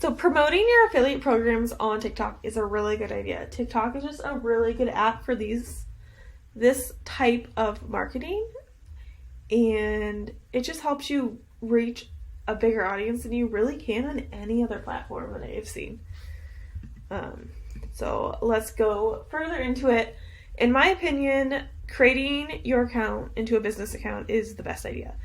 So promoting your affiliate programs on TikTok is a really good idea. TikTok is just a really good app for this type of marketing, and it just helps you reach a bigger audience than you really can on any other platform that I've seen. So let's go further into it. In my opinion, creating your account into a business account is the best idea.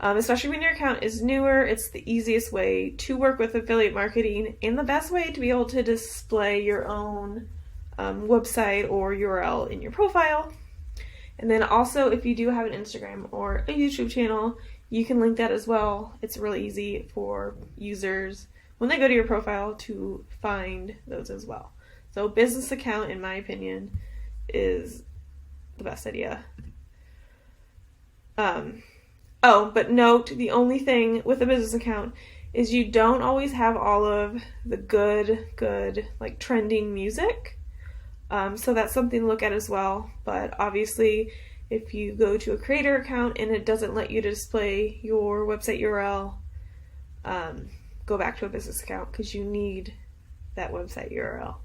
Especially when your account is newer, it's the easiest way to work with affiliate marketing and the best way to be able to display your own website or URL in your profile. And then also, if you do have an Instagram or a YouTube channel, you can link that as well. It's really easy for users when they go to your profile to find those as well. So business account, in my opinion, is the best idea. But note, the only thing with a business account is you don't always have all of the good, like trending music. So that's something to look at as well. But obviously, if you go to a creator account and it doesn't let you display your website URL, go back to a business account because you need that website URL.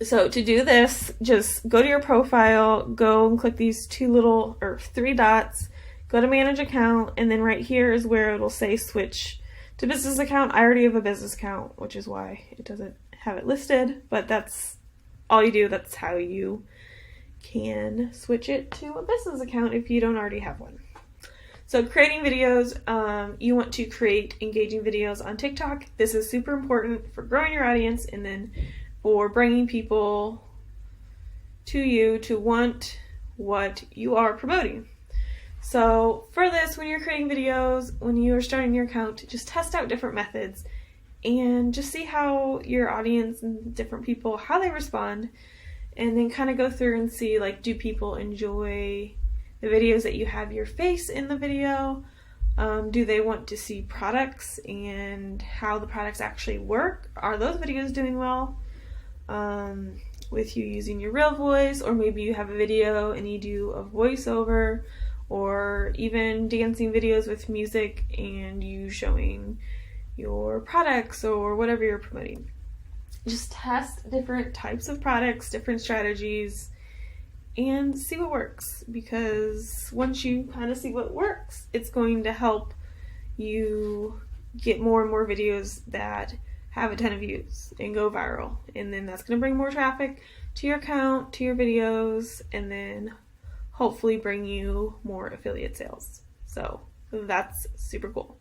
So to do this, just go to your profile, go and click these three dots, go to manage account, and then right here is where it'll say switch to business account. I already have a business account, which is why it doesn't have it listed, but that's all you do. That's how you can switch it to a business account if you don't already have one. So creating videos, you want to create engaging videos on TikTok. This is super important for growing your audience and then for bringing people to you to want what you are promoting. So for this, when you're creating videos, when you are starting your account, just test out different methods and just see how your audience and different people, how they respond, and then kind of go through and see, like, do people enjoy the videos that you have your face in the video? Do they want to see products and how the products actually work? Are those videos doing well with you using your real voice? Or maybe you have a video and you do a voiceover, or even dancing videos with music and you showing your products or whatever you're promoting. Just test different types of products, different strategies, and see what works, because once you kind of see what works, it's going to help you get more and more videos that have a ton of views and go viral, and then that's going to bring more traffic to your account, to your videos, and then hopefully bring you more affiliate sales. So that's super cool.